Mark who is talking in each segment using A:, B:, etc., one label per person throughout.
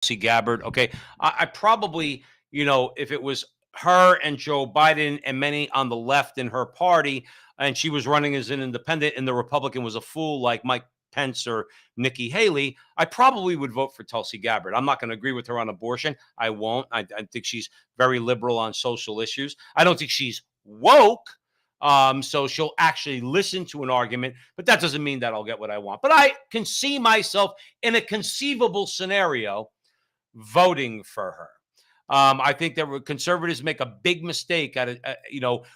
A: Tulsi Gabbard. Okay. I probably, if it was her and Joe Biden and many on the left in her party, and she was running as an independent and the Republican was a fool like Mike Pence or Nikki Haley, I probably would vote for Tulsi Gabbard. I'm not going to agree with her on abortion. I won't. I think she's very liberal on social issues. I don't think she's woke. So she'll actually listen to an argument, but that doesn't mean that I'll get what I want. But I can see myself in a conceivable scenario voting for her. I think that conservatives make a big mistake at it,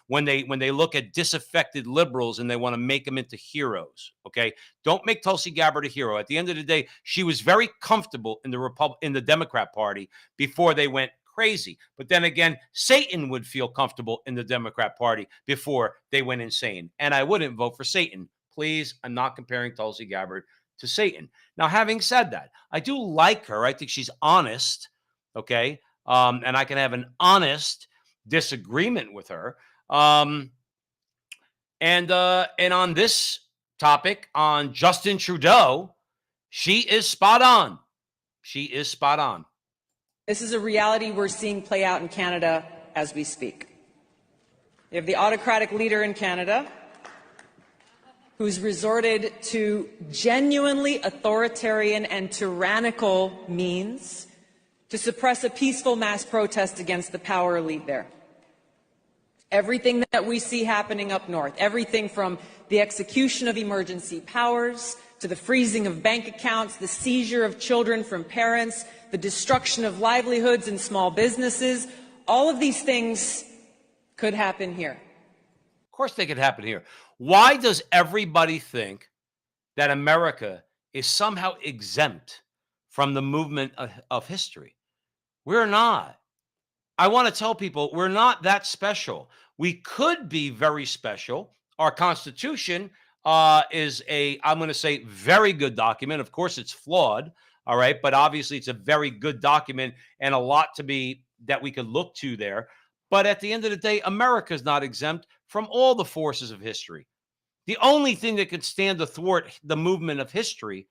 A: when they look at disaffected liberals and they want to make them into heroes. Okay, don't make Tulsi Gabbard a hero. At the end of the day, she was very comfortable in the Democrat Party before they went crazy. But then again, Satan would feel comfortable in the Democrat Party before they went insane. And I wouldn't vote for Satan. Please, I'm not comparing Tulsi Gabbard to Satan. Now, having said that, I do like her. I think she's honest. Okay. And I can have an honest disagreement with her. And on this topic, on Justin Trudeau, she is spot on. She is spot on.
B: This is a reality we're seeing play out in Canada as we speak. You have the autocratic leader in Canada who's resorted to genuinely authoritarian and tyrannical means to suppress a peaceful mass protest against the power elite there. Everything that we see happening up north, everything from the execution of emergency powers to the freezing of bank accounts, the seizure of children from parents, the destruction of livelihoods and small businesses, all of these things could happen here.
A: Of course they could happen here. Why does everybody think that America is somehow exempt from the movement of history? We're not. I want to tell people we're not that special. We could be very special. Our Constitution is I'm going to say, very good document. Of course, it's flawed. All right. But obviously, it's a very good document and a lot that we could look to there. But at the end of the day, America is not exempt from all the forces of history. The only thing that could stand athwart the movement of history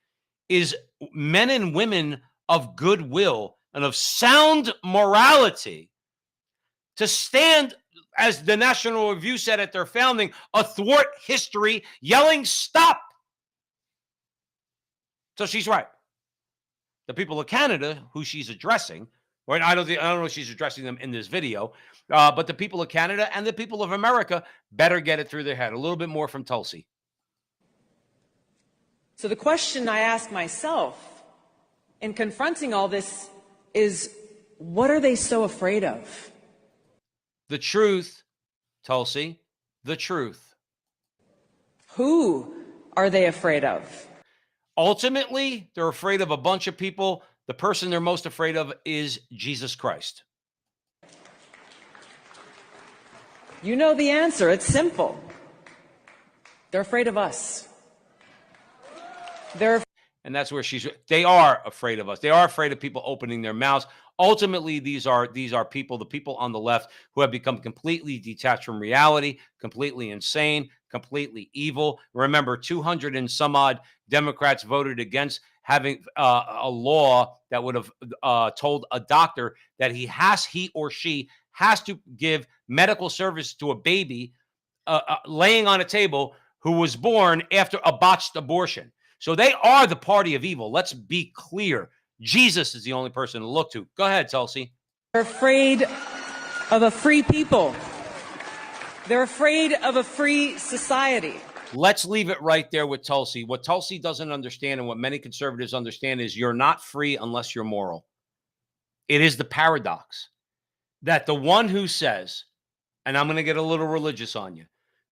A: is men and women of goodwill and of sound morality to stand, as the National Review said at their founding, athwart history, yelling, "Stop!" So she's right. The people of Canada, who she's addressing, right? I don't know if she's addressing them in this video, but the people of Canada and the people of America better get it through their head. A little bit more from Tulsi.
B: So the question I ask myself in confronting all this is, what are they so afraid of?
A: The truth, Tulsi, the truth.
B: Who are they afraid of?
A: Ultimately, they're afraid of a bunch of people. The person they're most afraid of is Jesus Christ.
B: You know the answer. It's simple. They're afraid of us.
A: And that's where they are afraid of us. They are afraid of people opening their mouths. Ultimately, these are people, the people on the left, who have become completely detached from reality, completely insane, completely evil. Remember, 200 and some odd Democrats voted against having a law that would have told a doctor that he or she has to give medical service to a baby laying on a table who was born after a botched abortion. So they are the party of evil. Let's be clear. Jesus is the only person to look to. Go ahead, Tulsi.
B: They're afraid of a free people. They're afraid of a free society.
A: Let's leave it right there with Tulsi. What Tulsi doesn't understand, and what many conservatives understand, is you're not free unless you're moral. It is the paradox that the one who says, and I'm going to get a little religious on you,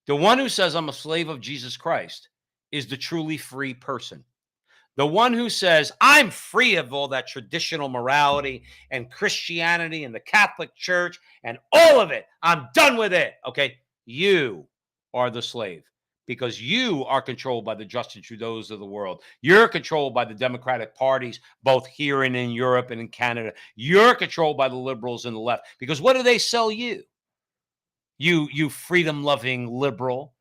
A: the one who says I'm a slave of Jesus Christ is the truly free person. The one who says, I'm free of all that traditional morality and Christianity and the Catholic Church and all of it. I'm done with it. Okay. You are the slave because you are controlled by the Justin Trudeaus of the world. You're controlled by the Democratic parties, both here and in Europe and in Canada. You're controlled by the liberals and the left because what do they sell you? You freedom-loving liberal.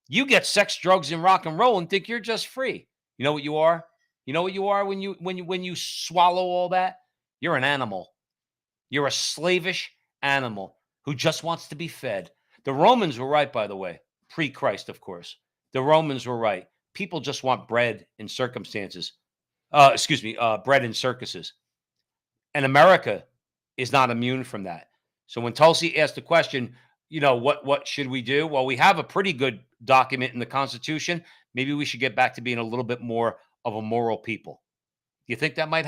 A: You get sex, drugs, and rock and roll and think you're just free. You know what you are? You know what you are when you swallow all that? You're an animal. You're a slavish animal who just wants to be fed. The Romans were right, by the way, pre-Christ, of course. The Romans were right. People just want bread in circumstances. Bread in circuses. And America is not immune from that. So when Tulsi asked the question, what should we do? Well, we have a pretty good document in the Constitution. Maybe we should get back to being a little bit more of a moral people. Do you think that might